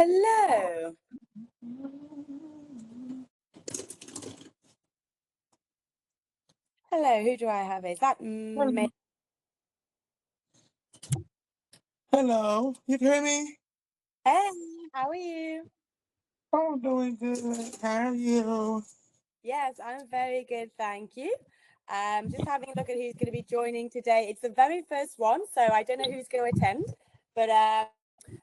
Hello. Hello, who do I have? Is that May? Hello, you can hear me? Hey, how are you? I'm doing good. How are you? Yes, I'm very good, thank you. Just having a look at who's going to be joining today. It's the very first one, so I don't know who's going to attend, but I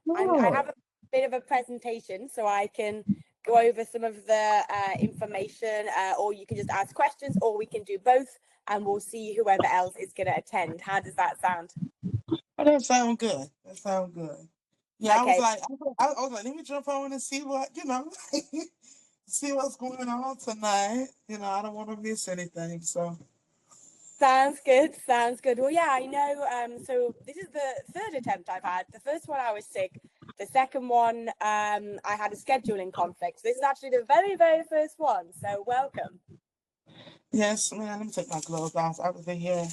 Oh, have a bit of a presentation so I can go over some of the information, or you can just ask questions, or we can do both, and we'll see whoever else is going to attend. How does that sound? oh, that sounds good. That sounds good. Yeah, I was Okay. like, I was like, let me jump on and see what see what's going on tonight. I don't want to miss anything. So, Sounds good. Sounds good. Well, yeah, I know. So this is the third attempt I've had. The first one I was sick. The second one, I had a scheduling conflict. So this is actually the very, very first one. So welcome. yes, man. Let me take my gloves off. I was in here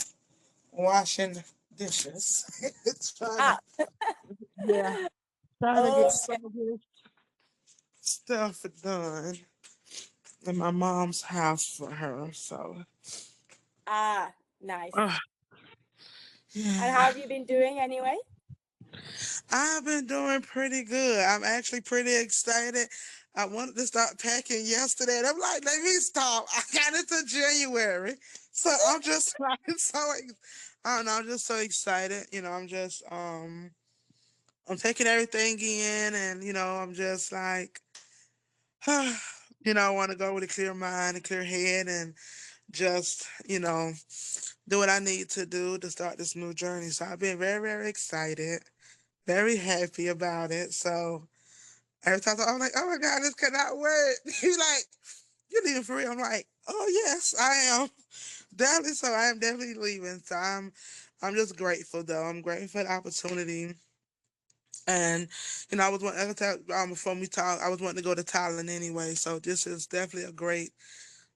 washing dishes. It's trying to, Ah, yeah, trying to get okay. some of this stuff done in my mom's house for her. So, Ah, nice. uh, And how yeah. have you been doing anyway? I've been doing pretty good. I'm actually pretty excited. I wanted to start packing yesterday, and I'm like, let me stop. I got it to January, so I'm just like I don't know. I'm just so excited. I'm taking everything in, and I'm just like, I want to go with a clear mind, a clear head, and just do what I need to do to start this new journey. So I've been very, very excited, very happy about it. So every time I'm like, oh my God, this cannot wait. He's like, you're leaving for real? I'm like, oh yes, I am. Definitely. So I am definitely leaving. So I'm just grateful though. I'm grateful for the opportunity. And I was one every time before we talk, I was wanting to go to Thailand anyway. So this is definitely a great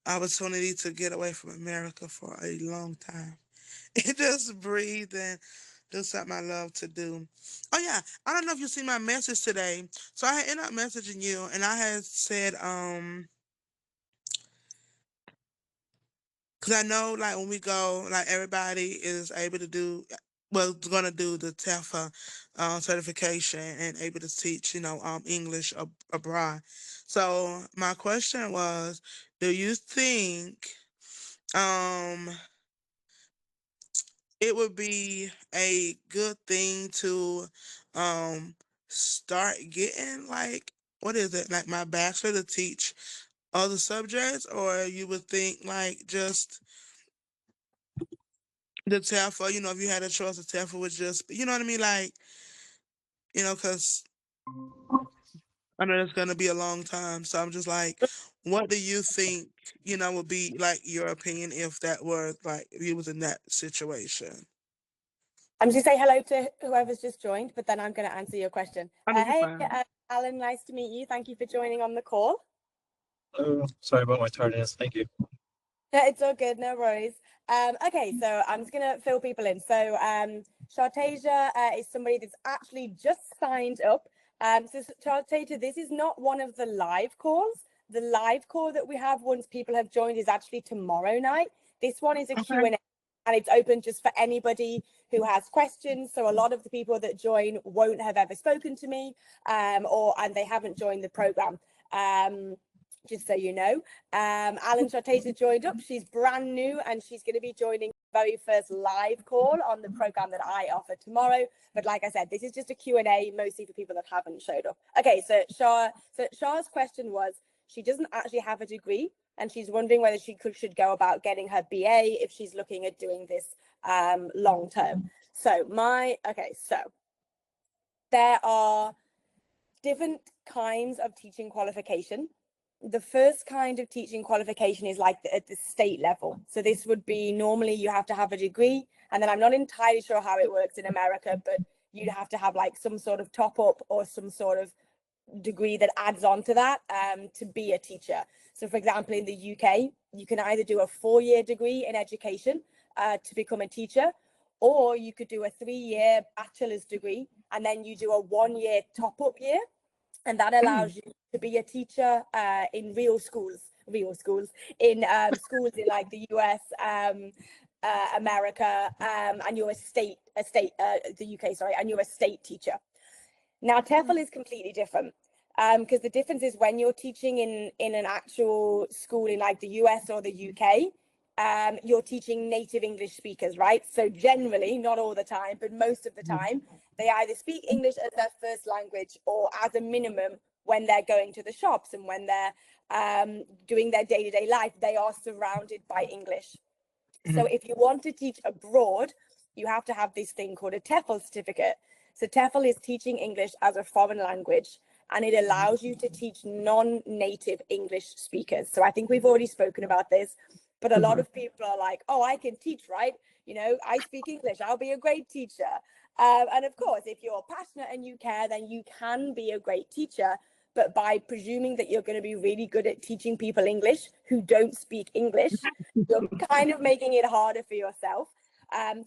opportunity to get away from America for a long time. It just breathe and do something I love to do. Oh yeah, I don't know if you see my message today. So I had ended up messaging you, and I had said, because I know like when we go, like everybody is able to do, well, gonna do the TEFA certification and able to teach, English abroad. So my question was, do you think um it would be a good thing to um start getting like what is it like my bachelor to teach other subjects, or you would think like just the TEFL, if you had a choice, the TEFL would just, you know what I mean, like because I know it's gonna be a long time, so I'm just like, what do you think, would be like your opinion if that were like if you was in that situation? I'm just say hello to whoever's just joined, but then I'm going to answer your question. I know you're Hey, fine. Alan, nice to meet you. Thank you for joining on the call. Oh, sorry about my tardiness. Thank you. Yeah, it's all good, no worries. Okay, so I'm just gonna fill people in. So Shartasia is somebody that's actually just signed up. So Shartasia, this is not one of the live calls. The live call that we have once people have joined is actually tomorrow night. This one is a Okay. Q&A, and it's open just for anybody who has questions. So a lot of the people that join won't have ever spoken to me, and they haven't joined the program. Just so you know. Alan Shartasia joined up. She's brand new and she's going to be joining the very first live call on the program that I offer tomorrow. But like I said, this is just a Q&A, mostly for people that haven't showed up. Okay, so Shah's question was, she doesn't actually have a degree and she's wondering whether she should go about getting her BA if she's looking at doing this long term. So there are different kinds of teaching qualification. The first kind of teaching qualification is like at the state level. So this would be normally you have to have a degree, and then I'm not entirely sure how it works in America, but you'd have to have like some sort of top up or some sort of degree that adds on to that to be a teacher. So for example, in the UK, you can either do a 4-year degree in education to become a teacher, or you could do a 3-year bachelor's degree and then you do a 1-year top up year. and that allows you to be a teacher in schools in schools in like the US, America, and you're the UK, sorry, and you're a state teacher. Now, TEFL is completely different, because the difference is when you're teaching in an actual school in like the US or the UK, you're teaching native English speakers, right? So generally, not all the time, but most of the time, they either speak English as their first language, or as a minimum, when they're going to the shops and when they're doing their day-to-day life, they are surrounded by English. So if you want to teach abroad, you have to have this thing called a TEFL certificate. So TEFL is teaching English as a foreign language, and it allows you to teach non-native English speakers. So I think we've already spoken about this, but a lot of people are like, oh, I can teach, right? You know, I speak English, I'll be a great teacher. And of course, if you're passionate and you care, then you can be a great teacher. But by presuming that you're going to be really good at teaching people English who don't speak English, you're kind of making it harder for yourself.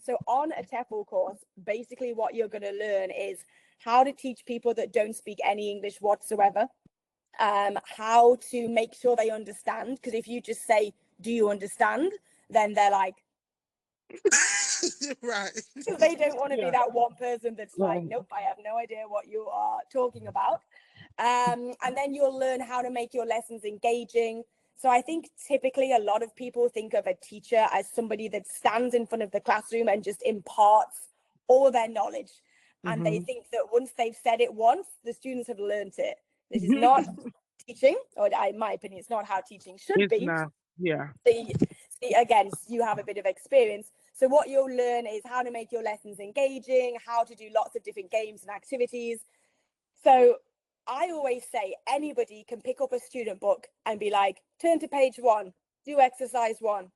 So on a TEFL course, basically what you're going to learn is how to teach people that don't speak any English whatsoever, how to make sure they understand. Because if you just say, do you understand? Then they're like, Right. because they don't want to be Yeah. that one person that's like, nope, I have no idea what you are talking about. And then you'll learn how to make your lessons engaging. So I think typically a lot of people think of a teacher as somebody that stands in front of the classroom and just imparts all their knowledge. And they think that once they've said it once, the students have learned it. This is not teaching, or in my opinion, it's not how teaching should It's be. not. Yeah. See, again, you have a bit of experience. So what you'll learn is how to make your lessons engaging, how to do lots of different games and activities. So I always say anybody can pick up a student book and be like, turn to page 1, do exercise 1,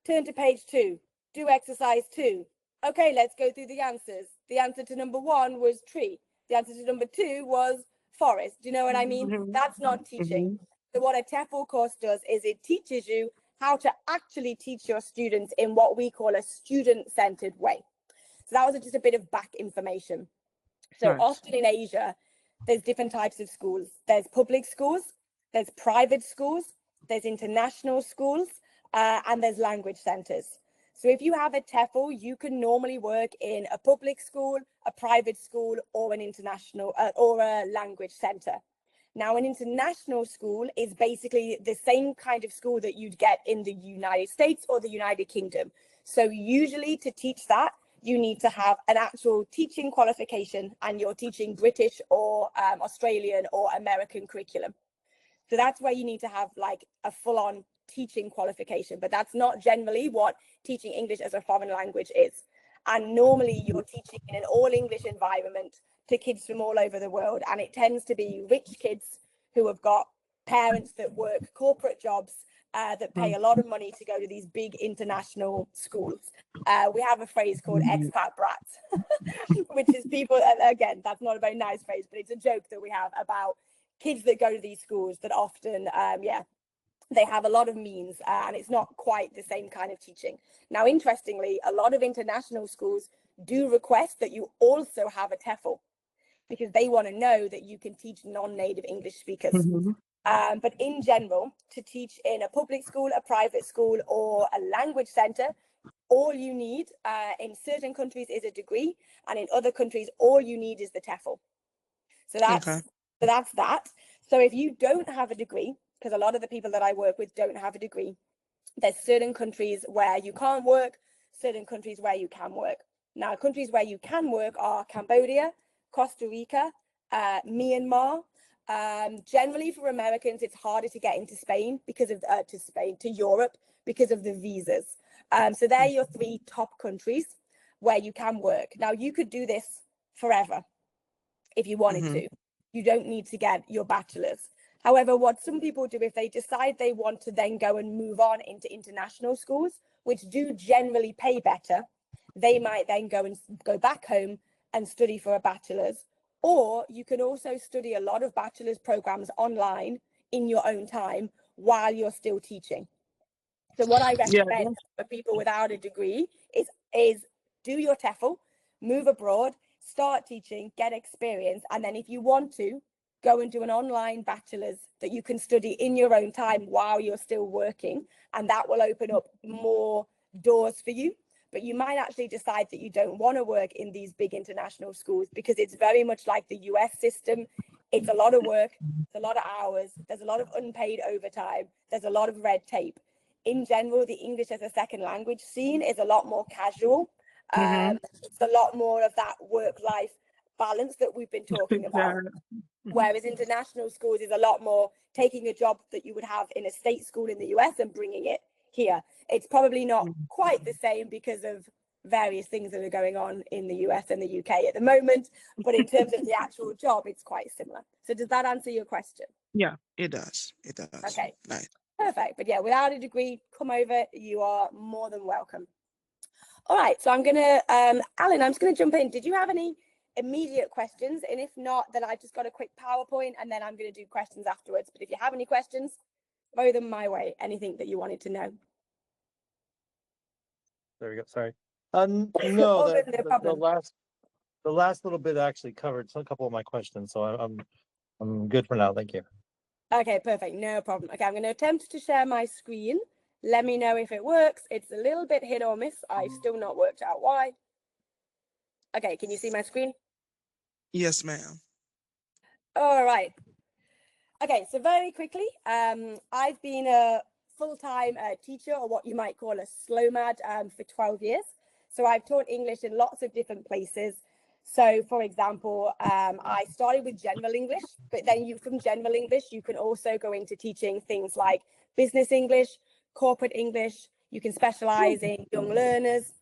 turn to page 2, do exercise 2. Okay, let's go through the answers. The answer to number 1 was tree. The answer to number 2 was forest. Do you know what I mean? That's not teaching. So what a TEFL course does is it teaches you how to actually teach your students in what we call a student-centered way. So that was just a bit of back information. So Nice. often in Asia, there's different types of schools. There's public schools, there's private schools, there's international schools, and there's language centers. So if you have a TEFL, you can normally work in a public school, a private school, or an international or a language center. Now, an international school is basically the same kind of school that you'd get in the United States or the United Kingdom. So usually to teach that, you need to have an actual teaching qualification, and you're teaching British or Australian or American curriculum. So that's where you need to have like a full-on teaching qualification, but that's not generally what teaching English as a foreign language is. And normally you're teaching in an all English environment to kids from all over the world, and it tends to be rich kids who have got parents that work corporate jobs, that pay a lot of money to go to these big international schools. We have a phrase called expat brats, which is people, again, that's not a very nice phrase, but it's a joke that we have about kids that go to these schools that often, they have a lot of means, and it's not quite the same kind of teaching. Now, interestingly, a lot of international schools do request that you also have a TEFL, because they want to know that you can teach non-native English speakers. But in general, to teach in a public school, a private school, or a language center, all you need in certain countries is a degree, and in other countries, all you need is the TEFL. So that's that. So if you don't have a degree, because a lot of the people that I work with don't have a degree, there's certain countries where you can't work, certain countries where you can work. Now, countries where you can work are Cambodia, Costa Rica, Myanmar. Generally for Americans, it's harder to get into Spain because of to Europe because of the visas. So they're your 3 top countries where you can work. Now, you could do this forever if you wanted to. You don't need to get your bachelor's. However, what some people do, if they decide they want to then go and move on into international schools, which do generally pay better, they might then go back home and study for a bachelor's. Or you can also study a lot of bachelor's programs online in your own time while you're still teaching. So what I recommend for people without a degree is do your TEFL, move abroad, start teaching, get experience, and then if you want to, go and do an online bachelor's that you can study in your own time while you're still working, and that will open up more doors for you. But you might actually decide that you don't want to work in these big international schools because it's very much like the US system. It's a lot of work, it's a lot of hours, there's a lot of unpaid overtime, there's a lot of red tape. In general, the English as a second language scene is a lot more casual. It's a lot more of that work-life balance that we've been talking about. Whereas international schools is a lot more taking a job that you would have in a state school in the US and bringing it here. It's probably not quite the same because of various things that are going on in the US and the UK at the moment, but in terms of the actual job, it's quite similar. So does that answer your question? Yeah, it does. It does. Okay. Nice. Perfect. But yeah, without a degree, come over. You are more than welcome. All right. So I'm going to, Alan, I'm just going to jump in. Did you have any immediate questions? And if not, then I've just got a quick PowerPoint and then I'm going to do questions afterwards. But if you have any questions, throw them my way. Anything that you wanted to know. There we go. Sorry. Oh, No, good, no problem. the last little bit actually covered a couple of my questions, so I'm good for now. Thank you. Okay, perfect. No problem. Okay, I'm going to attempt to share my screen. Let me know if it works. It's a little bit hit or miss. I've still not worked out why. Okay, can you see my screen? Yes, ma'am. All right. Okay, so very quickly, I've been a full-time teacher, or what you might call a SLOMAD, for 12 years. So I've taught English in lots of different places. So for example, I started with general English, but then from general English, you can also go into teaching things like business English, corporate English. You can specialize in young learners.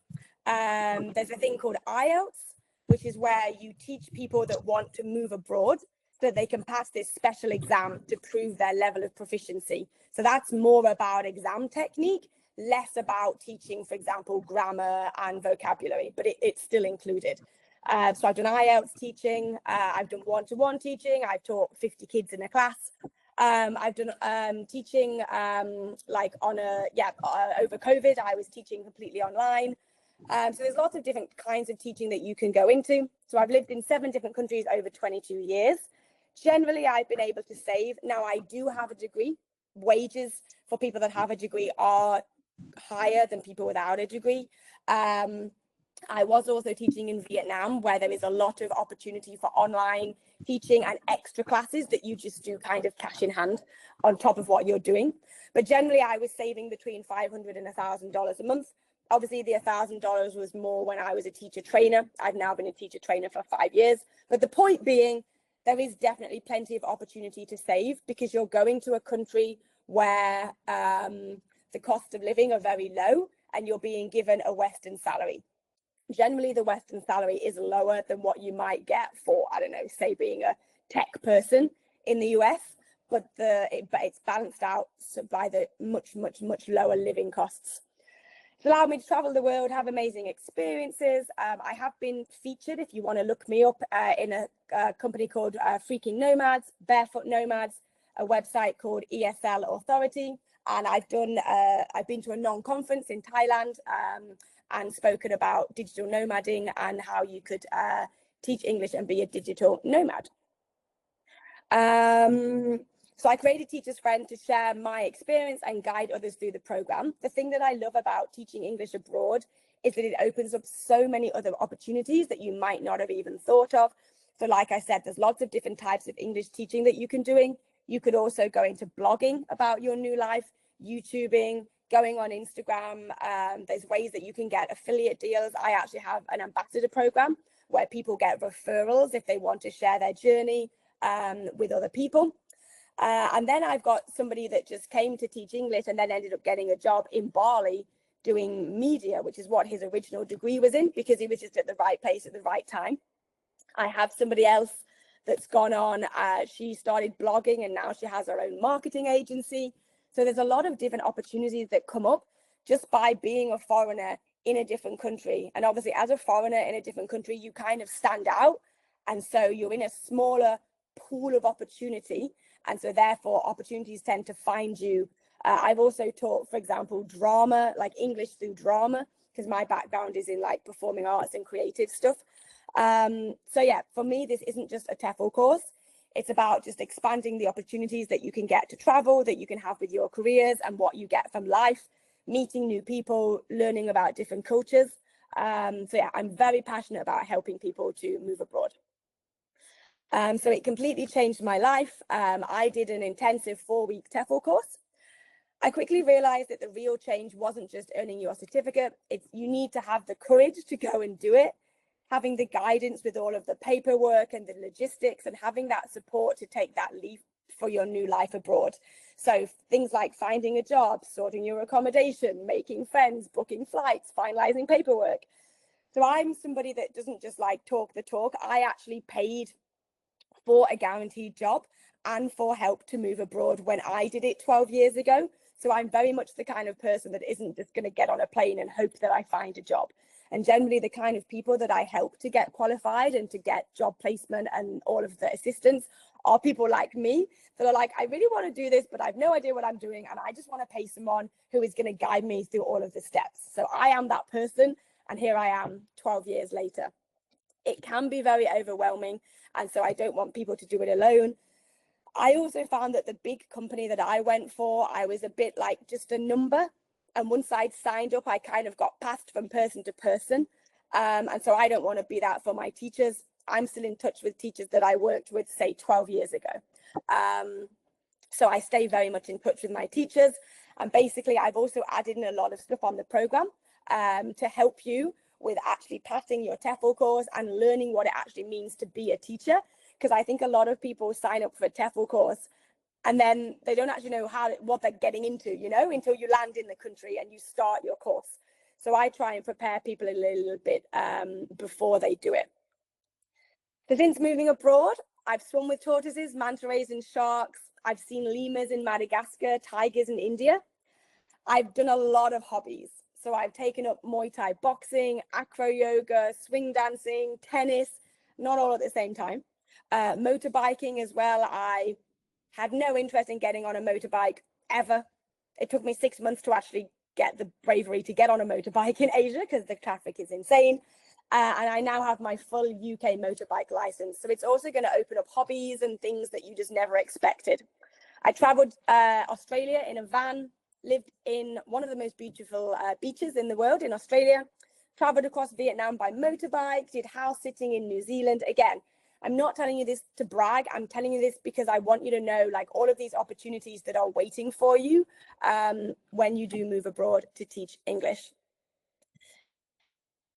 There's a thing called IELTS, which is where you teach people that want to move abroad so that they can pass this special exam to prove their level of proficiency. So that's more about exam technique, less about teaching, for example, grammar and vocabulary, but it's still included. So I've done IELTS teaching, I've done one-to-one teaching, I've taught 50 kids in a class. I've done teaching like on over COVID, I was teaching completely online. So there's lots of different kinds of teaching that you can go into. So I've lived in 7 different countries over 22 years. Generally, I've been able to save. Now, I do have a degree. Wages for people that have a degree are higher than people without a degree. I was also teaching in Vietnam, where there is a lot of opportunity for online teaching and extra classes that you just do kind of cash in hand on top of what you're doing. But generally, I was saving between $500 and $1,000 a month. Obviously, the $1,000 was more when I was a teacher trainer. I've now been a teacher trainer for 5 years. But the point being, there is definitely plenty of opportunity to save because you're going to a country where the cost of living are very low and you're being given a Western salary. Generally, the Western salary is lower than what you might get for, I don't know, say being a tech person in the US, but it's balanced out by the much lower living costs. It's allowed me to travel the world, have amazing experiences. I have been featured, if you want to look me up, in a company called Freaking Nomads, Barefoot Nomads, a website called ESL Authority. And I've been to a non-conference in Thailand and spoken about digital nomading and how you could teach English and be a digital nomad. So I created Teacher's Friend to share my experience and guide others through the program. The thing that I love about teaching English abroad is that it opens up so many other opportunities that you might not have even thought of. So like I said, there's lots of different types of English teaching that you can do. You could also go into blogging about your new life, YouTubing, going on Instagram. There's ways that you can get affiliate deals. I actually have an ambassador program where people get referrals if they want to share their journey with other people. And then I've got somebody that just came to teach English and then ended up getting a job in Bali doing media, which is what his original degree was in, because he was just at the right place at the right time. I have somebody else that's gone on. She started blogging and now she has her own marketing agency. So there's a lot of different opportunities that come up just by being a foreigner in a different country. And obviously, as a foreigner in a different country, you kind of stand out. And so you're in a smaller pool of opportunity. And so therefore, opportunities tend to find you. I've also taught, for example, drama, like English through drama, because my background is in like performing arts and creative stuff. So yeah, for me, this isn't just a TEFL course. It's about just expanding the opportunities that you can get to travel, that you can have with your careers, and what you get from life, meeting new people, learning about different cultures. So yeah, I'm very passionate about helping people to move abroad. So it completely changed my life. I did an intensive 4-week TEFL course. I quickly realized that the real change wasn't just earning your certificate. You need to have the courage to go and do it, having the guidance with all of the paperwork and the logistics, and having that support to take that leap for your new life abroad. So things like finding a job, sorting your accommodation, making friends, booking flights, finalizing paperwork. So I'm somebody that doesn't just like talk the talk. I actually paid for a guaranteed job and for help to move abroad when I did it 12 years ago. So I'm very much the kind of person that isn't just going to get on a plane and hope that I find a job. And generally the kind of people that I help to get qualified and to get job placement and all of the assistance are people like me that are like, I really want to do this, but I've no idea what I'm doing. And I just want to pay someone who is going to guide me through all of the steps. So I am that person. And here I am 12 years later. It can be very overwhelming. And so I don't want people to do it alone. I also found that the big company that I went for, I was a bit like just a number. And once I'd signed up, I kind of got passed from person to person. And so I don't want to be that for my teachers. I'm still in touch with teachers that I worked with, say, 12 years ago. So I stay very much in touch with my teachers. And basically, I've also added in a lot of stuff on the program to help you with actually passing your TEFL course and learning what it actually means to be a teacher. Because I think a lot of people sign up for a TEFL course and then they don't actually know what they're getting into, until you land in the country and you start your course. So I try and prepare people a little bit before they do it. So since moving abroad, I've swum with tortoises, manta rays and sharks. I've seen lemurs in Madagascar, tigers in India. I've done a lot of hobbies. So I've taken up Muay Thai boxing, acro yoga, swing dancing, tennis, not all at the same time. Motorbiking as well. I had no interest in getting on a motorbike ever. It took me 6 months to actually get the bravery to get on a motorbike in Asia because the traffic is insane. And I now have my full UK motorbike license. So it's also going to open up hobbies and things that you just never expected. I traveled Australia in a van, lived in one of the most beautiful beaches in the world in Australia, traveled across Vietnam by motorbike, did house sitting in New Zealand. Again, I'm not telling you this to brag. I'm telling you this because I want you to know like all of these opportunities that are waiting for you when you do move abroad to teach English.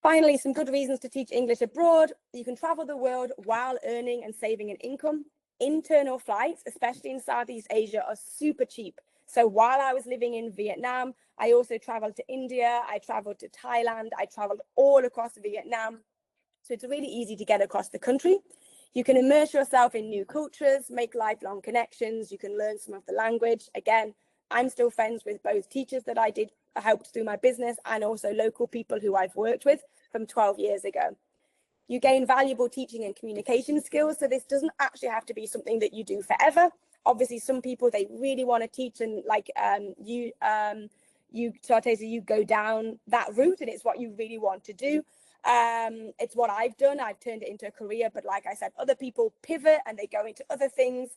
Finally, some good reasons to teach English abroad. You can travel the world while earning and saving an income. Internal flights, especially in Southeast Asia, are super cheap. So while I was living in Vietnam, I also traveled to India, I traveled to Thailand, I traveled all across Vietnam. So it's really easy to get across the country. You can immerse yourself in new cultures, make lifelong connections. You can learn some of the language. Again, I'm still friends with both teachers that I helped through my business and also local people who I've worked with from 12 years ago. You gain valuable teaching and communication skills. So this doesn't actually have to be something that you do forever. Obviously, some people, they really want to teach and like you, Sarteza, you go down that route and it's what you really want to do. It's what I've done. I've turned it into a career, but like I said, other people pivot and they go into other things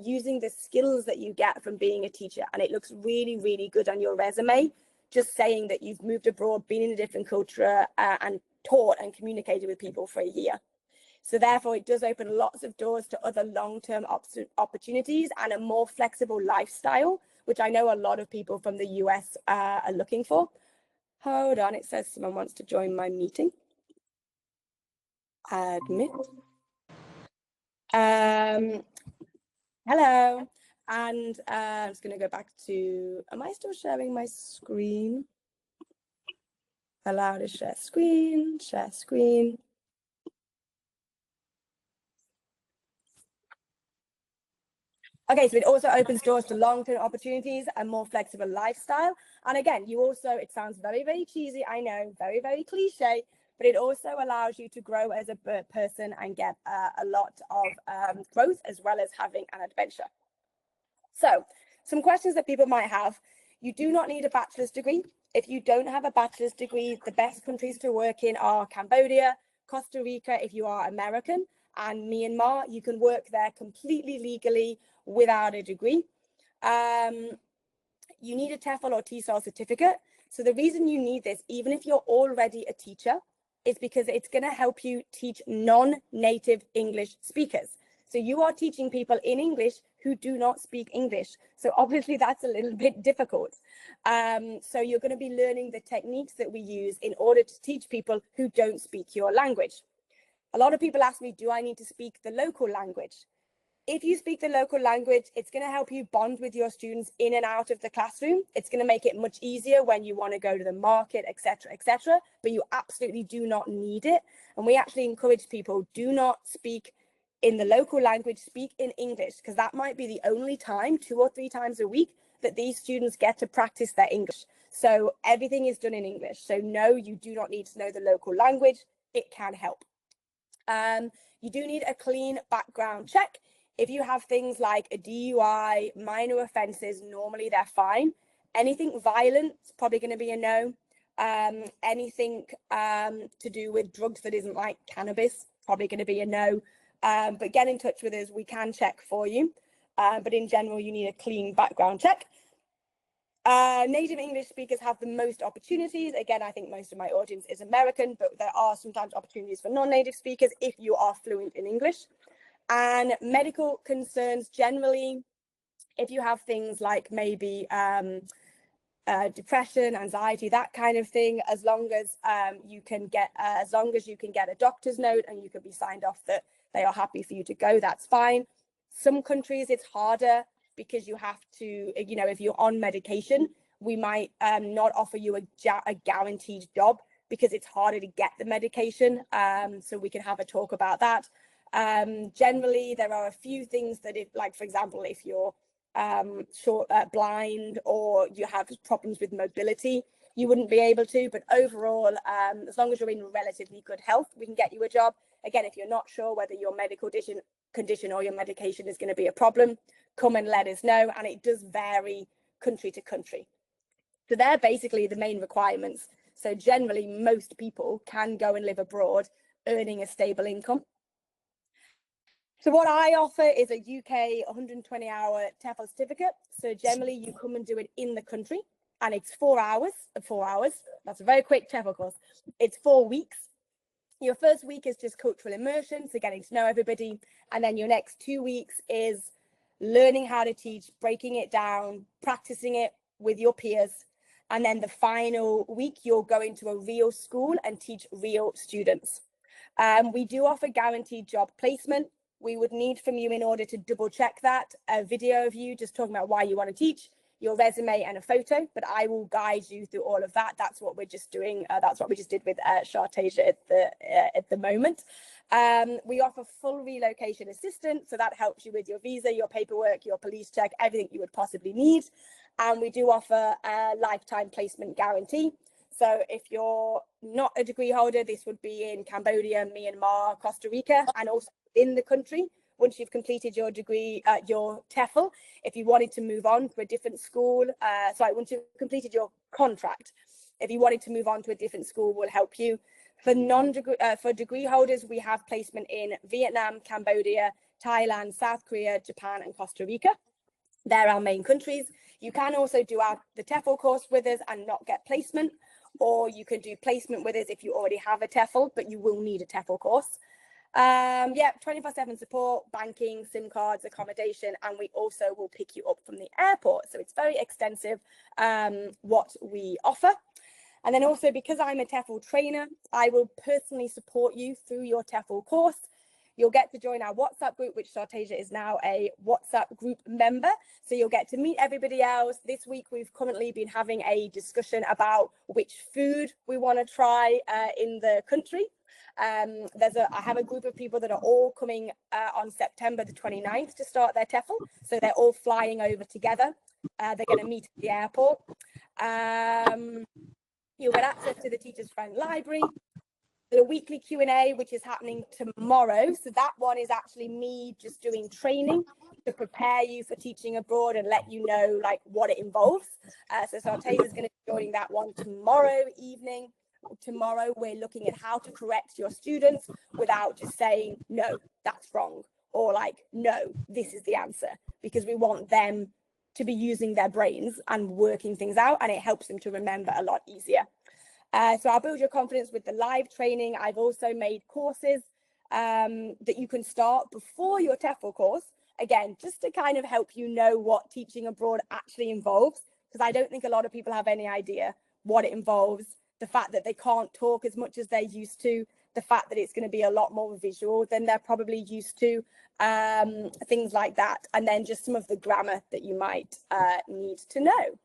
using the skills that you get from being a teacher. And it looks really, really good on your resume, just saying that you've moved abroad, been in a different culture and taught and communicated with people for a year. So therefore, it does open lots of doors to other long-term opportunities and a more flexible lifestyle, which I know a lot of people from the US are looking for. Hold on, it says someone wants to join my meeting. Admit. Hello. And I'm just going to go back to, am I still sharing my screen? Allow to share screen, share screen. Okay, so it also opens doors to long-term opportunities and more flexible lifestyle. And again, you also, it sounds very, very cheesy, I know, very, very cliche, but it also allows you to grow as a person and get a lot of growth as well as having an adventure. So some questions that people might have. You do not need a bachelor's degree. If you don't have a bachelor's degree, the best countries to work in are Cambodia, Costa Rica if you are American, and Myanmar. You can work there completely legally without a degree. You need a TEFL or TESOL certificate. So the reason you need this, even if you're already a teacher, is because it's going to help you teach non-native English speakers. So you are teaching people in English who do not speak English. So obviously that's a little bit difficult. So you're going to be learning the techniques that we use in order to teach people who don't speak your language. A lot of people ask me, do I need to speak the local language? If you speak the local language, it's going to help you bond with your students in and out of the classroom. It's going to make it much easier when you want to go to the market, etc., but you absolutely do not need it. And we actually encourage people, do not speak in the local language, speak in English, because that might be the only time, 2 or 3 times a week, that these students get to practice their English. So everything is done in English. So no, you do not need to know the local language. It can help. You do need a clean background check. If you have things like a DUI, minor offences, normally they're fine. Anything violent is probably going to be a no. Anything to do with drugs that isn't like cannabis, probably going to be a no. But get in touch with us, we can check for you. But in general, you need a clean background check. Native English speakers have the most opportunities. Again, I think most of my audience is American, but there are sometimes opportunities for non-native speakers if you are fluent in English. And medical concerns generally, if you have things like maybe depression, anxiety, that kind of thing, as long as you can get a doctor's note and you can be signed off that they are happy for you to go, that's fine. Some countries it's harder because you have to, you know, if you're on medication, we might not offer you a guaranteed job because it's harder to get the medication. So we can have a talk about that. Generally, there are a few things that, if, like, for example, if you're blind or you have problems with mobility, you wouldn't be able to. But overall, as long as you're in relatively good health, we can get you a job. Again, if you're not sure whether your medical condition or your medication is going to be a problem, come and let us know. And it does vary country to country. So they're basically the main requirements. So generally, most people can go and live abroad earning a stable income. So what I offer is a UK 120-hour TEFL certificate. So generally, you come and do it in the country, and it's 4 hours. 4 hours. That's a very quick TEFL course. It's 4 weeks. Your first week is just cultural immersion, so getting to know everybody, and then your next 2 weeks is learning how to teach, breaking it down, practicing it with your peers, and then the final week you'll go into a real school and teach real students. We do offer guaranteed job placement. We would need from you, in order to double check that, a video of you just talking about why you want to teach, your resume and a photo, but I will guide you through all of that. That's what we're just doing. That's what we just did with Shartasia at the moment. We offer full relocation assistance, so that helps you with your visa, your paperwork, your police check, everything you would possibly need. And we do offer a lifetime placement guarantee. So if you're not a degree holder, this would be in Cambodia, Myanmar, Costa Rica, and also in the country. Once you've completed your degree, your TEFL, if you wanted to move on to a different school, once you've completed your contract, if you wanted to move on to a different school, we'll help you. For degree holders, we have placement in Vietnam, Cambodia, Thailand, South Korea, Japan, and Costa Rica. They're our main countries. You can also do the TEFL course with us and not get placement, or you can do placement with us if you already have a TEFL, but you will need a TEFL course. 24/7 support, banking, SIM cards, accommodation, and we also will pick you up from the airport. So it's very extensive what we offer. And then also, because I'm a TEFL trainer, I will personally support you through your TEFL course. You'll get to join our WhatsApp group, which Shartasia is now a WhatsApp group member. So you'll get to meet everybody else. This week, we've currently been having a discussion about which food we want to try in the country. I have a group of people that are all coming on September the 29th to start their TEFL. So they're all flying over together. They're going to meet at the airport. You'll get access to the Teachers Friend Library. The weekly Q&A, which is happening tomorrow. So that one is actually me just doing training to prepare you for teaching abroad and let you know like what it involves. So Shartasia is going to be joining that one tomorrow evening. tomorrow we're looking at how to correct your students without just saying, no, that's wrong, or like, no, this is the answer, because we want them to be using their brains and working things out, and it helps them to remember a lot easier. So I'll build your confidence with the live training. I've also made courses that you can start before your TEFL course, again, just to kind of help you know what teaching abroad actually involves, because I don't think a lot of people have any idea what it involves, the fact that they can't talk as much as they're used to, the fact that it's going to be a lot more visual than they're probably used to, things like that, and then just some of the grammar that you might need to know.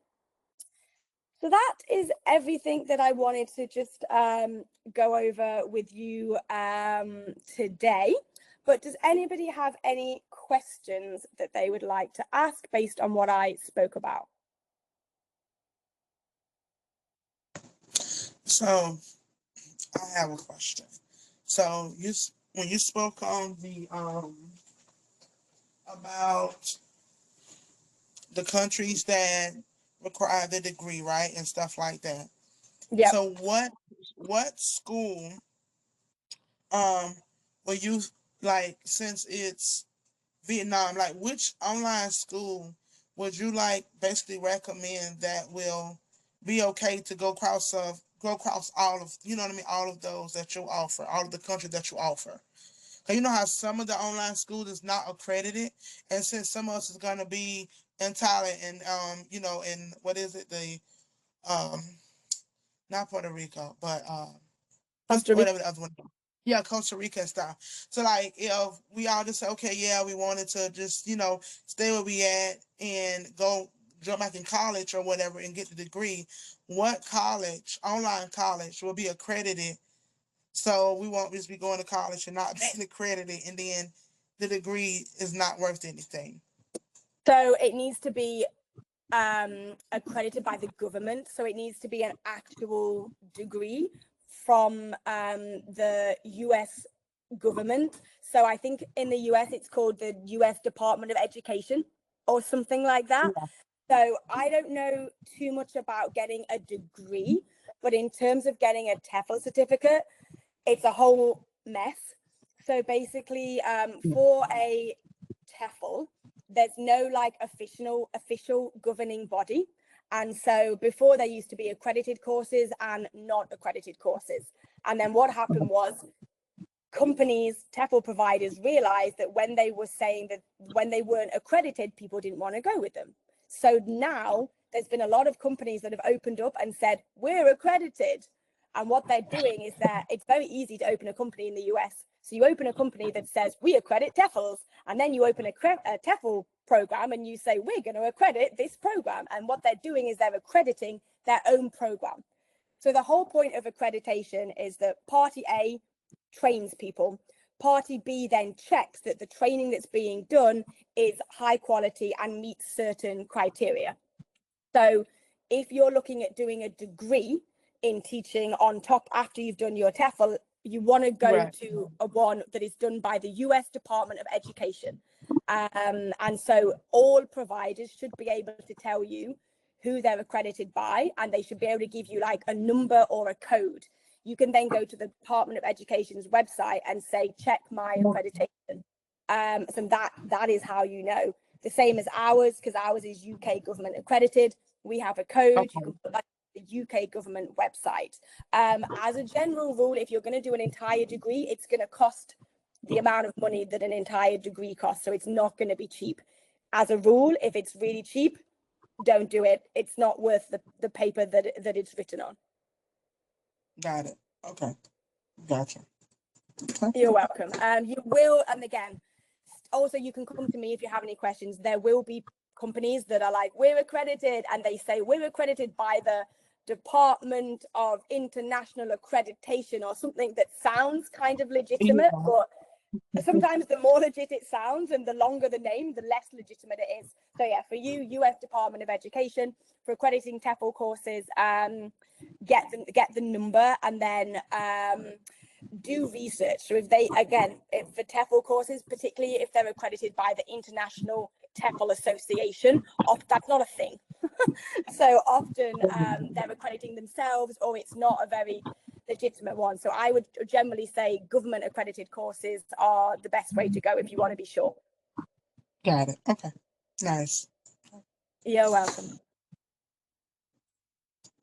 So that is everything that I wanted to just go over with you today. But does anybody have any questions that they would like to ask based on what I spoke about? So I have a question. So when you spoke on the about the countries that require the degree, right, and stuff like that. Yeah. So what school will you, like, since it's Vietnam, like which online school would you like basically recommend that will be okay to go across all of, you know what I mean, all of those that you offer, all of the countries that you offer? Cause you know how some of the online schools is not accredited, and since some of us is gonna be entirely in you know, in what is it, the not Puerto Rico, but Costa Rica. whatever the other one. Yeah, Costa Rica stuff. So like, if we all just say, okay, yeah, we wanted to just, you know, stay where we at and go jump back in college or whatever and get the degree, what college, online college, will be accredited? So we won't just be going to college and not being accredited, and then the degree is not worth anything. So it needs to be accredited by the government. So it needs to be an actual degree from the US government. So I think in the US it's called the US Department of Education or something like that. Yeah. So I don't know too much about getting a degree, but in terms of getting a TEFL certificate, it's a whole mess. So basically, for a TEFL, there's no like official governing body. And so before there used to be accredited courses and not accredited courses. And then what happened was companies, TEFL providers, realized that when they were saying that when they weren't accredited, people didn't want to go with them. So now there's been a lot of companies that have opened up and said, we're accredited. And what they're doing is that it's very easy to open a company in the US. So you open a company that says, we accredit TEFLs, and then you open a TEFL program and you say, we're going to accredit this program. And what they're doing is they're accrediting their own program. So the whole point of accreditation is that Party A trains people. Party B then checks that the training that's being done is high quality and meets certain criteria. So if you're looking at doing a degree in teaching on top after you've done your TEFL, you want to go to a one that is done by the US Department of Education. And so all providers should be able to tell you who they're accredited by, and they should be able to give you like a number or a code. You can then go to the Department of Education's website and say, check my accreditation. So that is how you know. The same as ours, because ours is UK government accredited. We have a code. You can put that on the UK government website. As a general rule, if you're going to do an entire degree, it's going to cost the amount of money that an entire degree costs. So it's not going to be cheap. As a rule, if it's really cheap, don't do it. It's not worth the paper that it's written on. Got it. Okay. Gotcha. Okay. You're welcome. You will, and again, also you can come to me if you have any questions. There will be companies that are like, we're accredited, and they say we're accredited by the Department of International Accreditation or something that sounds kind of legitimate, but sometimes the more legit it sounds and the longer the name, the less legitimate it is. So yeah, for you, US Department of Education, for accrediting TEFL courses, get the number, and then do research. So if they, again, for TEFL courses, particularly if they're accredited by the International TEFL Association, that's not a thing. So often they're accrediting themselves, or it's not a very legitimate one. So I would generally say government accredited courses are the best way to go if you want to be sure. Got it. Okay. Nice. You're welcome.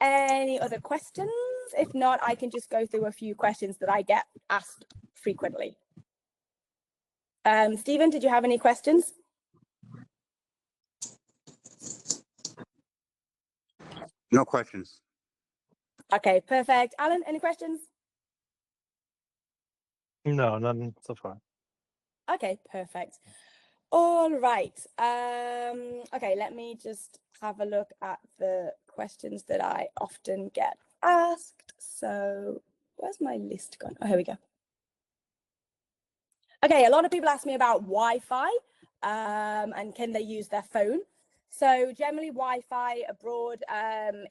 Any other questions? If not, I can just go through a few questions that I get asked frequently. Stephen, did you have any questions? No questions. Okay, perfect. Alan, any questions? No, none so far. Okay, perfect. All right. Okay, let me just have a look at the questions that I often get asked. So where's my list gone? Oh, here we go. Okay, a lot of people ask me about Wi-Fi and can they use their phone? So generally Wi-Fi abroad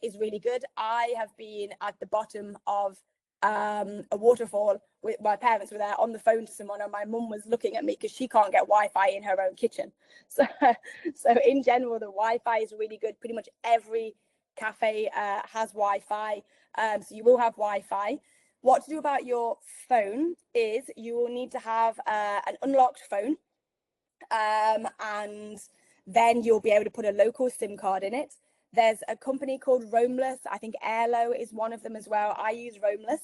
is really good. I have been at the bottom of a waterfall with my parents were there on the phone to someone and my mum was looking at me because she can't get Wi-Fi in her own kitchen. So in general, the Wi-Fi is really good. Pretty much every cafe has Wi-Fi. So you will have Wi-Fi. What to do about your phone is you will need to have an unlocked phone and then you'll be able to put a local SIM card in it. There's a company called Roamless. I think Airlo is one of them as well. I use Roamless,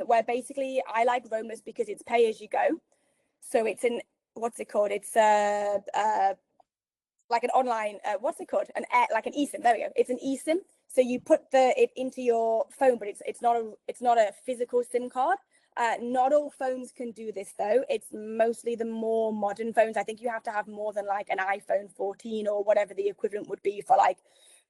where basically I like Roamless because it's pay as you go. So it's in, what's it called? It's like an online, what's it called? Like an eSIM. There we go. It's an eSIM. So you put it into your phone, but it's not a physical SIM card. Not all phones can do this though. It's mostly the more modern phones. I think you have to have more than like an iPhone 14 or whatever the equivalent would be for like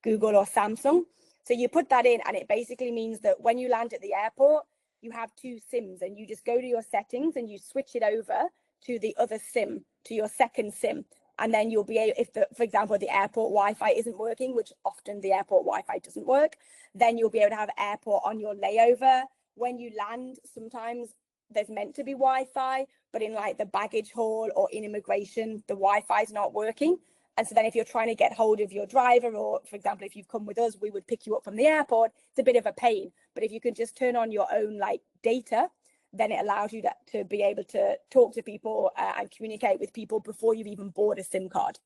Google or Samsung. So you put that in and it basically means that when you land at the airport, you have two SIMs and you just go to your settings and you switch it over to the other SIM, to your second SIM. And then you'll be able, if for example, the airport Wi-Fi isn't working, which often the airport Wi-Fi doesn't work, then you'll be able to have airport on your layover. When you land, sometimes there's meant to be Wi-Fi, but in like the baggage hall or in immigration, the Wi-Fi is not working. And so then if you're trying to get hold of your driver, or for example, if you've come with us, we would pick you up from the airport, it's a bit of a pain. But if you can just turn on your own like data, then it allows you to be able to talk to people and communicate with people before you've even bought a SIM card.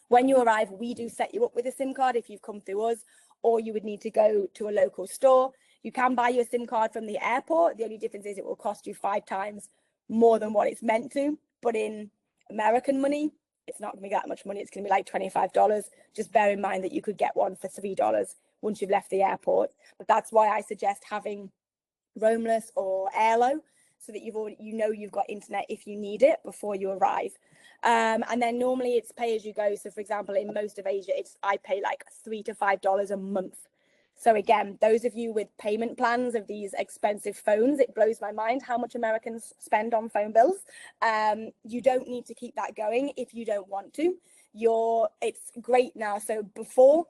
When you arrive, we do set you up with a SIM card if you've come through us, or you would need to go to a local store. You can buy your SIM card from the airport. The only difference is it will cost you 5 times more than what it's meant to. But in American money, it's not going to be that much money. It's going to be like $25. Just bear in mind that you could get one for $3 once you've left the airport. But that's why I suggest having Roamless or Airlo, so that you've got internet if you need it before you arrive. And then normally it's pay as you go. So for example, in most of Asia, I pay like $3 to $5 a month. So again, those of you with payment plans of these expensive phones, it blows my mind how much Americans spend on phone bills. You don't need to keep that going if you don't want to. It's great now. So before,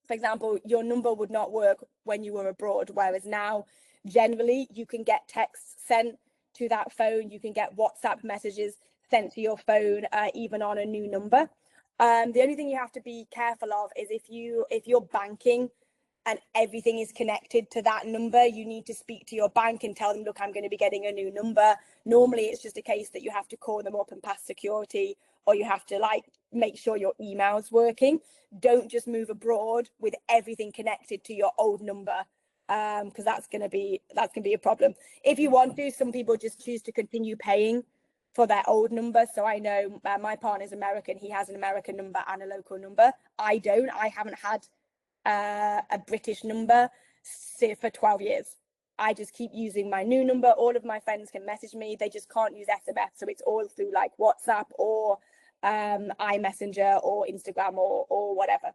for example, your number would not work when you were abroad, whereas now generally you can get texts sent to that phone, you can get WhatsApp messages sent to your phone, even on a new number. The only thing you have to be careful of is if you're banking and everything is connected to that number, you need to speak to your bank and tell them, look, I'm going to be getting a new number. Normally it's just a case that you have to call them up and pass security, or you have to like make sure your email's working. Don't just move abroad with everything connected to your old number, because that's gonna be a problem. If you want to, some people just choose to continue paying for their old number. So I know my partner's American, he has an American number and a local number. I don't. I haven't had a British number for 12 years. I just keep using my new number. All of my friends can message me, they just can't use SMS, so it's all through like WhatsApp or iMessenger or Instagram or whatever.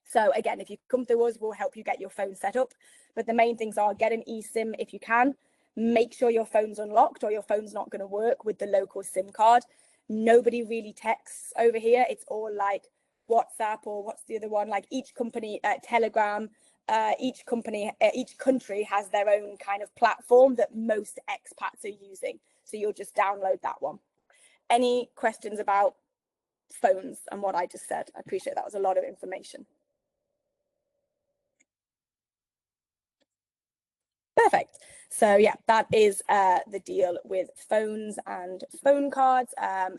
So again, if you come through us, we'll help you get your phone set up. But the main things are get an eSIM if you can. Make sure your phone's unlocked or your phone's not going to work with the local SIM card. Nobody really texts over here. It's all like WhatsApp, or what's the other one? Like each company, Telegram, each country has their own kind of platform that most expats are using. So you'll just download that one. Any questions about phones and what I just said? I appreciate that was a lot of information. Perfect. So yeah, that is the deal with phones and phone cards.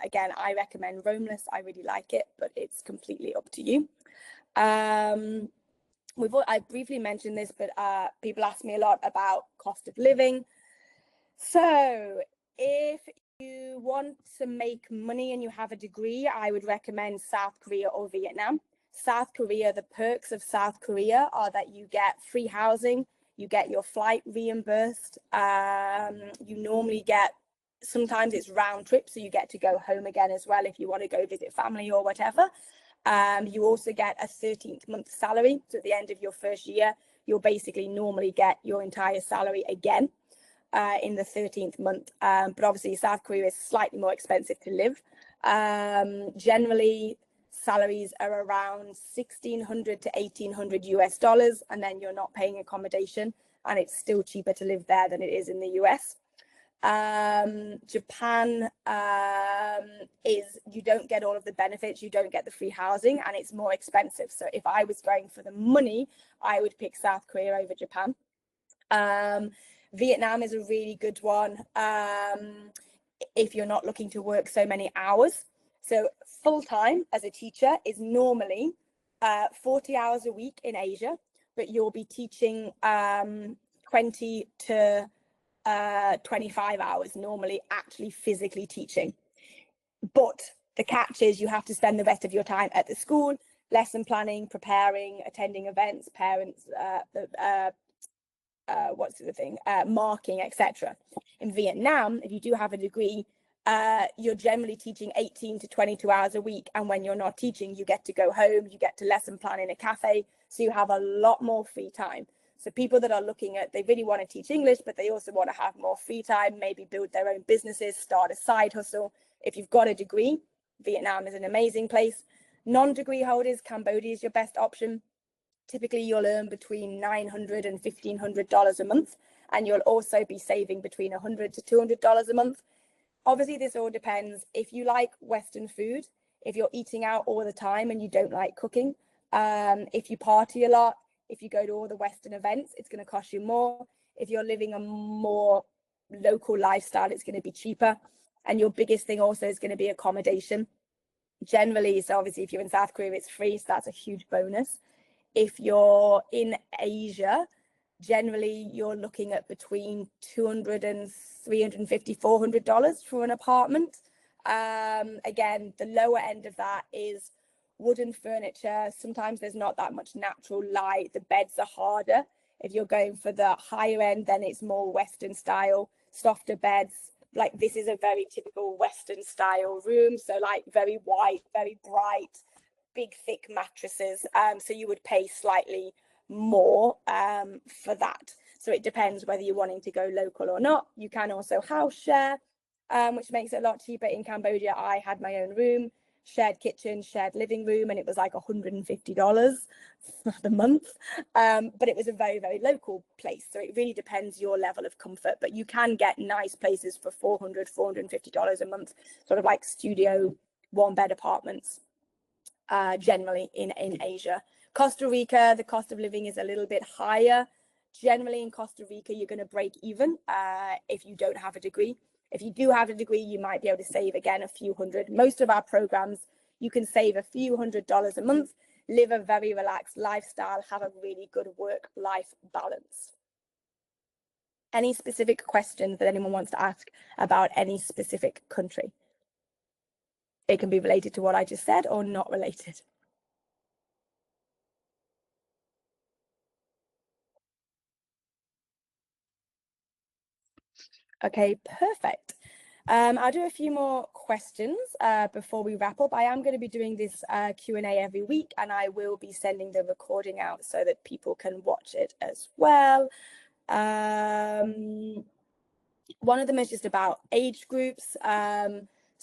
Again, I recommend Roamless. I really like it, but it's completely up to you. I briefly mentioned this, but people ask me a lot about cost of living. So if you want to make money and you have a degree, I would recommend South Korea or Vietnam. South Korea, the perks of South Korea are that you get free housing, you get your flight reimbursed, you normally get, sometimes it's round trip, so you get to go home again as well if you want to go visit family or whatever. You also get a 13th month salary. So at the end of your first year, you'll basically normally get your entire salary again in the 13th month. But obviously South Korea is slightly more expensive to live. Generally, salaries are around 1,600 to 1,800 US dollars, and then you're not paying accommodation, and it's still cheaper to live there than it is in the US. Japan is, you don't get all of the benefits, you don't get the free housing, and it's more expensive. So if I was going for the money, I would pick South Korea over Japan. Vietnam is a really good one if you're not looking to work so many hours. So full-time as a teacher is normally 40 hours a week in Asia, but you'll be teaching 20 to 25 hours normally actually physically teaching. But the catch is you have to spend the rest of your time at the school, lesson planning, preparing, attending events, parents, what's the thing, marking, etc. In Vietnam, if you do have a degree, you're generally teaching 18 to 22 hours a week, and when you're not teaching, you get to go home, you get to lesson plan in a cafe, so you have a lot more free time. So people that are looking at, they really want to teach English, but they also want to have more free time, maybe build their own businesses, start a side hustle. If you've got a degree, Vietnam is an amazing place. Non-degree holders, Cambodia is your best option. Typically, you'll earn between $900 and $1,500 a month, and you'll also be saving between $100 to $200 a month. Obviously, this all depends. If you like Western food, if you're eating out all the time and you don't like cooking, if you party a lot, if you go to all the Western events, it's going to cost you more. If you're living a more local lifestyle, it's going to be cheaper. And your biggest thing also is going to be accommodation. Generally, so obviously, if you're in South Korea, it's free, so that's a huge bonus. If you're in Asia, generally you're looking at between $200 and $350, $400 for an apartment. Again, the lower end of that is wooden furniture. Sometimes there's not that much natural light. The beds are harder. If you're going for the higher end, then it's more Western style, softer beds. Like this is a very typical Western style room. So like very white, very bright, big thick mattresses, so you would pay slightly more for that. So it depends whether you're wanting to go local or not. You can also house share, which makes it a lot cheaper. In Cambodia, I had my own room, shared kitchen, shared living room, and it was like $150 for the month, but it was a very, very local place. So it really depends your level of comfort, but you can get nice places for $400, $450 a month, sort of like studio one-bed apartments. Generally in Asia. Costa Rica, the cost of living is a little bit higher. Generally in Costa Rica, you're going to break even if you don't have a degree. If you do have a degree, you might be able to save, again, a few hundred. Most of our programs, you can save a few $100s a month, live a very relaxed lifestyle, have a really good work-life balance. Any specific questions that anyone wants to ask about any specific country? It can be related to what I just said or not related. Okay, perfect. I'll do a few more questions before we wrap up. I am going to be doing this Q&A every week, and I will be sending the recording out so that people can watch it as well. One of them is just about age groups.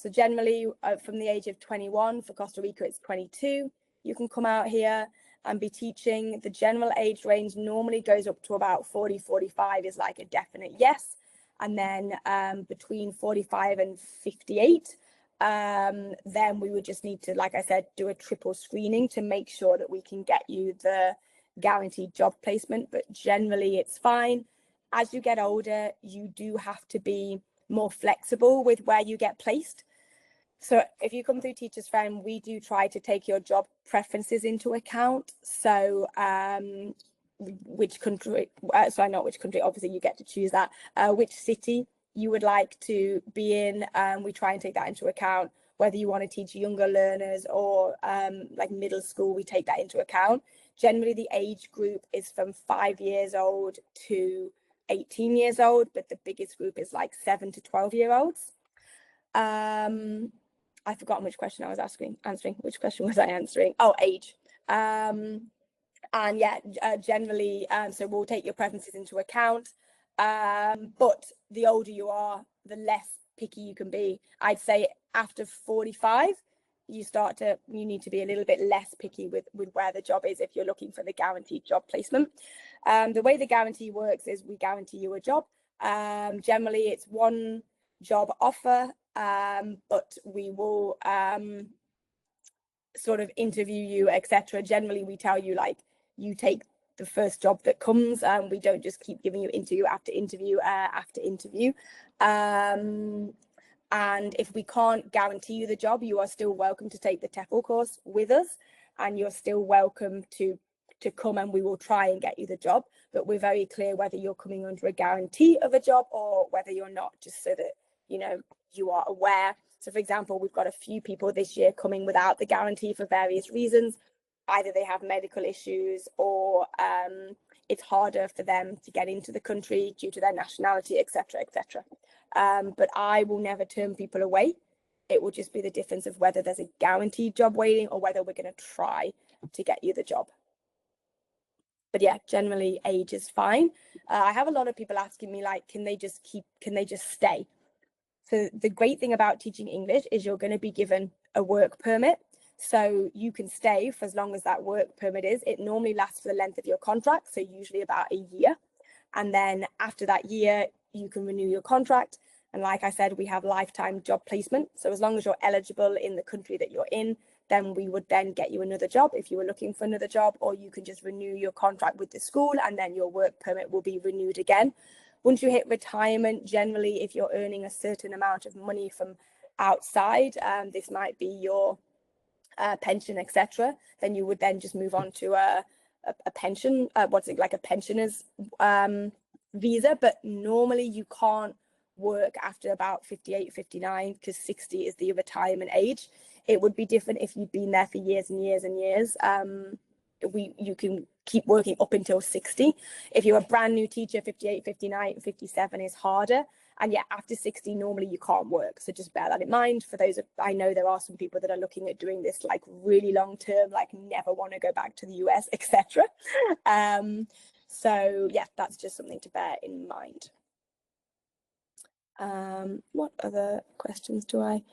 So generally from the age of 21, for Costa Rica, it's 22. You can come out here and be teaching. The general age range normally goes up to about 40, 45 is like a definite yes. And then between 45 and 58, then we would just need to, like I said, do a triple screening to make sure that we can get you the guaranteed job placement. But generally it's fine. as you get older, you do have to be more flexible with where you get placed. So if you come through Teachers Friend, we do try to take your job preferences into account. So which country, sorry, not which country, obviously you get to choose that, which city you would like to be in. We try and take that into account. Whether you want to teach younger learners or like middle school, we take that into account. Generally, the age group is from 5 years old to 18 years old, but the biggest group is like 7 to 12-year-olds. I forgot which question I was answering. Which question was I answering? Oh, age. And yeah, generally, so we'll take your preferences into account. But the older you are, the less picky you can be. I'd say after 45, you need to be a little bit less picky with where the job is if you're looking for the guaranteed job placement. The way the guarantee works is we guarantee you a job. Generally, it's one job offer, but we will sort of interview you, etc. Generally, we tell you like you take the first job that comes, and we don't just keep giving you interview after interview after interview. And if we can't guarantee you the job, you are still welcome to take the TEFL course with us, and you're still welcome to come, and we will try and get you the job. But we're very clear whether you're coming under a guarantee of a job or whether you're not, just so that you are aware. So for example, we've got a few people this year coming without the guarantee for various reasons. Either they have medical issues or it's harder for them to get into the country due to their nationality, etc., etc. But I will never turn people away. It will just be the difference of whether there's a guaranteed job waiting or whether we're going to try to get you the job. But yeah, generally age is fine. I have a lot of people asking me like, can they just stay? So the great thing about teaching English is you're going to be given a work permit. So you can stay for as long as that work permit is. It normally lasts for the length of your contract, so usually about a year. And then after that year, you can renew your contract. And like I said, we have lifetime job placement. So as long as you're eligible in the country that you're in, then we would then get you another job if you were looking for another job, or you can just renew your contract with the school and then your work permit will be renewed again. Once you hit retirement, generally, if you're earning a certain amount of money from outside, this might be your pension, etc., then you would then just move on to a pension, like a pensioner's visa. But normally you can't work after about 58, 59, because 60 is the retirement age. It would be different if you'd been there for years and years and years. You can keep working up until 60. If you're a brand new teacher, 58, 59, 57 is harder. And yeah, after 60, normally you can't work. So just bear that in mind. For those, I know there are some people that are looking at doing this like really long term, like never want to go back to the US, etc. So yeah, that's just something to bear in mind. What other questions do I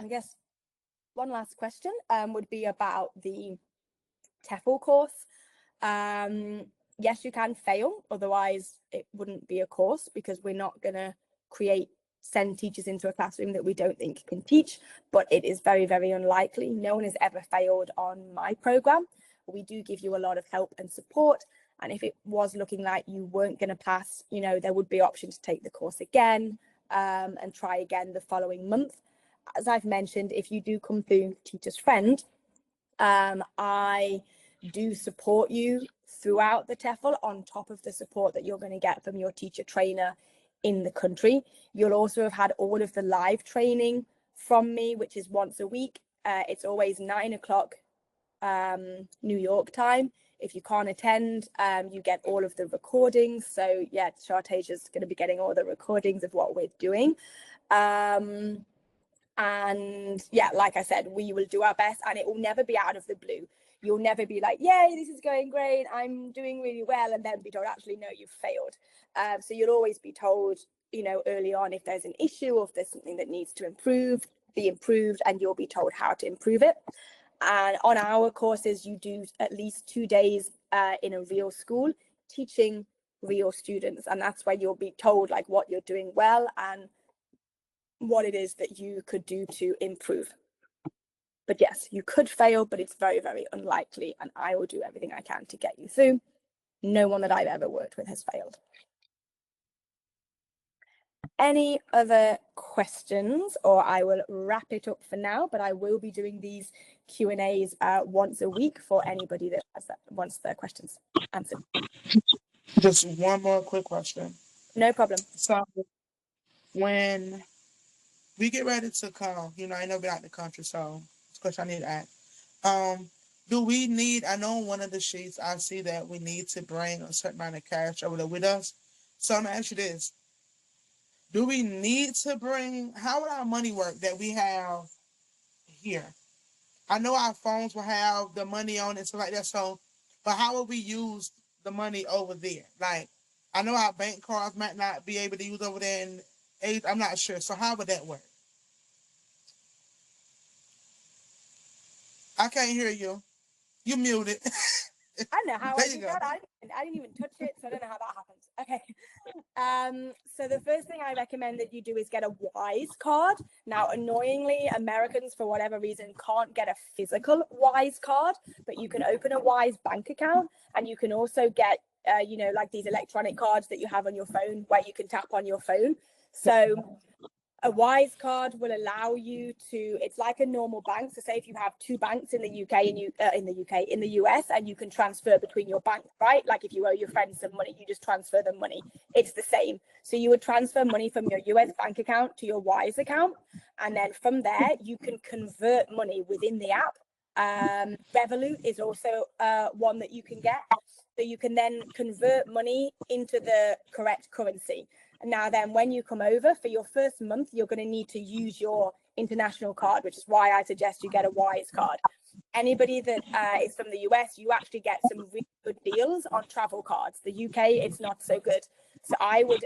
guess one last question would be about the TEFL course. Yes, you can fail, otherwise it wouldn't be a course, because we're not going to send teachers into a classroom that we don't think can teach. But it is very, very unlikely. No one has ever failed on my program. We do give you a lot of help and support, and if it was looking like you weren't going to pass, there would be option to take the course again and try again the following month. As I've mentioned, if you do come through Teachers Friend, I do support you throughout the TEFL on top of the support that you're going to get from your teacher trainer in the country. You'll also have had all of the live training from me, which is once a week. It's always 9 o'clock New York time. If you can't attend, you get all of the recordings. So yeah, Shartaja's going to be getting all the recordings of what we're doing. And yeah, like I said, we will do our best, and it will never be out of the blue. You'll never be like, yay, this is going great, I'm doing really well, and then be told, actually, no, you've failed. So you'll always be told, early on if there's an issue or if there's something that needs to be improved, and you'll be told how to improve it. And on our courses, you do at least 2 days in a real school teaching real students, and that's where you'll be told like what you're doing well and what it is that you could do to improve. But yes, you could fail, but it's very, very unlikely, and I will do everything I can to get you through. No one that I've ever worked with has failed. Any other questions, or I will wrap it up for now, but I will be doing these Q&As once a week for anybody that wants their questions answered. Just one more quick question. No problem. So when we get ready to come, I know we're out the country, so it's a question I need to ask. Do we need, I know on one of the sheets I see that we need to bring a certain amount of cash over there with us. So I'm gonna ask you this. Do we need to bring, how would our money work that we have here? I know our phones will have the money on it, so like that. So, but how will we use the money over there? Like, I know our bank cards might not be able to use over there, and I'm not sure. So how would that work? I can't hear you. You muted. I don't know how I There you did go. that. I didn't even touch it, so I don't know how that happens. Okay. So the first thing I recommend that you do is get a Wise card. Now, annoyingly, Americans, for whatever reason, can't get a physical Wise card, but you can open a Wise bank account, and you can also get, like these electronic cards that you have on your phone where you can tap on your phone. So a Wise card will allow you to, it's like a normal bank. So say if you have two banks in the UK and in the US, and you can transfer between your bank, right? Like if you owe your friends some money, you just transfer them money. It's the same. So you would transfer money from your US bank account to your Wise account. And then from there, you can convert money within the app. Revolut is also one that you can get. So you can then convert money into the correct currency. Now then, when you come over for your first month, you're going to need to use your international card, which is why I suggest you get a Wise card. Anybody that is from the US, you actually get some really good deals on travel cards. The UK, it's not so good. So I would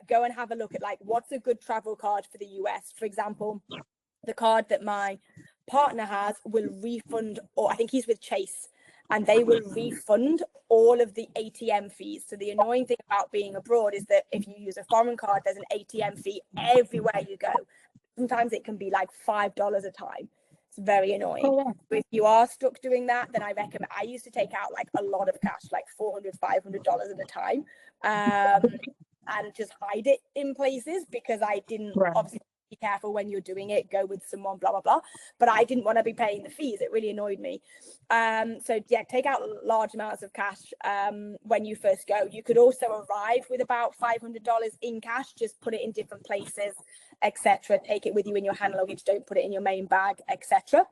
go and have a look at like what's a good travel card for the US. For example, the card that my partner has will refund, or I think he's with Chase, and they will refund all of the ATM fees. So the annoying thing about being abroad is that if you use a foreign card, there's an ATM fee everywhere you go. Sometimes it can be like $5 a time. It's very annoying. Oh, wow. So if you are stuck doing that, then I recommend, I used to take out like a lot of cash, like $400, $500 at a time, and just hide it in places because I didn't obviously be careful when you're doing it, go with someone, blah, blah, blah. But I didn't want to be paying the fees. It really annoyed me. So yeah, take out large amounts of cash when you first go. You could also arrive with about $500 in cash, just put it in different places, etc. Take it with you in your hand luggage, don't put it in your main bag, etc.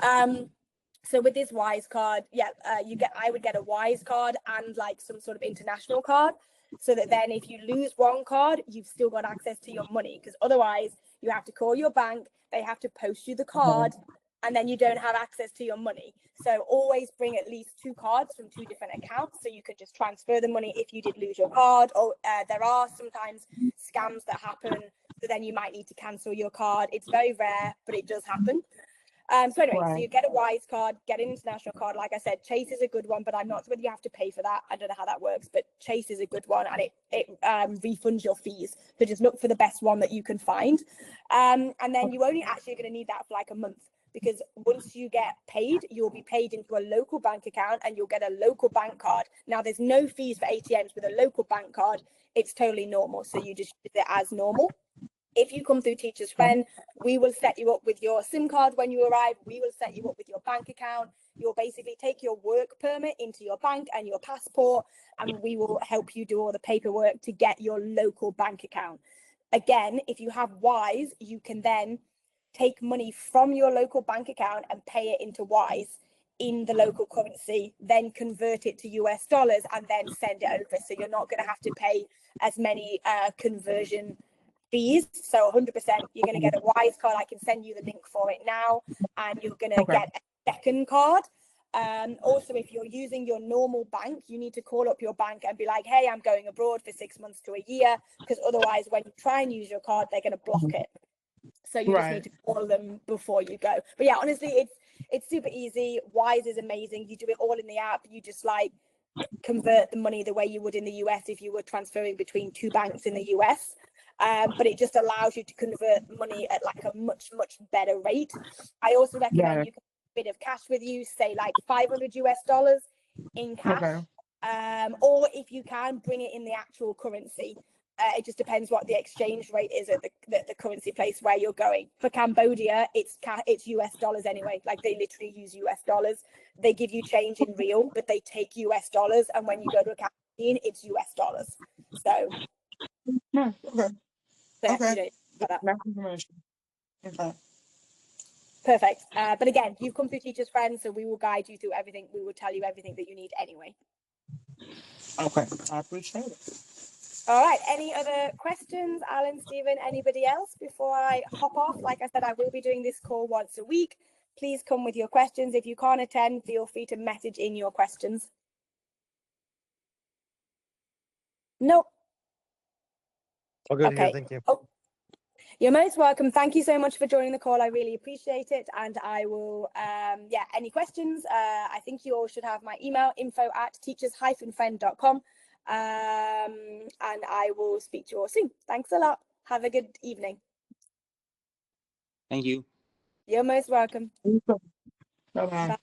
So with this Wise card, I would get a Wise card and like some sort of international card, so that then if you lose one card, you've still got access to your money, because otherwise you have to call your bank, they have to post you the card, and then you don't have access to your money. So always bring at least two cards from two different accounts, so you could just transfer the money if you did lose your card. Or there are sometimes scams that happen, so then you might need to cancel your card. It's very rare, but it does happen. So anyway, so you get a Wise card, get an international card. Like I said, Chase is a good one, but I'm not sure whether you have to pay for that. I don't know how that works, but Chase is a good one, and it refunds your fees. So just look for the best one that you can find. And then you only actually going to need that for like a month, because once you get paid, you'll be paid into a local bank account and you'll get a local bank card. Now, there's no fees for ATMs with a local bank card. It's totally normal. So you just use it as normal. If you come through Teacher's Friend, we will set you up with your SIM card when you arrive. We will set you up with your bank account. You'll basically take your work permit into your bank and your passport, and we will help you do all the paperwork to get your local bank account. Again, if you have Wise, you can then take money from your local bank account and pay it into Wise in the local currency, then convert it to US dollars and then send it over. So you're not going to have to pay as many conversion fees. So 100% you're going to get a Wise card. I can send you the link for it now, and you're going to get a second card. Also, if you're using your normal bank, you need to call up your bank and be like, hey, I'm going abroad for 6 months to a year, because otherwise when you try and use your card, they're going to block it. So you just need to call them before you go. But yeah, honestly, it's super easy. Wise is amazing. You do it all in the app. You just like convert the money the way you would in the US if you were transferring between two banks in the US. But it just allows you to convert money at like a much, much better rate. I also recommend you can have a bit of cash with you, say like $500 in cash. or if you can, bring it in the actual currency. It just depends what the exchange rate is at the currency place where you're going. For Cambodia, it's US dollars anyway. Like they literally use US dollars. They give you change in real, but they take US dollars. And when you go to a Cambodian, it's US dollars. So, Okay. so yeah, Okay. you don't know that. Enough information. Okay. Perfect. But again, you've come through Teachers Friends, so we will guide you through everything. We will tell you everything that you need anyway. Okay. I appreciate it. All right. Any other questions, Alan, Stephen, anybody else before I hop off? Like I said, I will be doing this call once a week. Please come with your questions. If you can't attend, feel free to message in your questions. Nope. All good here, Okay. thank you. Oh, you're most welcome. Thank you so much for joining the call. I really appreciate it. And I will, yeah, any questions? I think you all should have my email, info@teachers-friend.com. And I will speak to you all soon. Thanks a lot. Have a good evening. Thank you. You're most welcome. Bye-bye. Bye.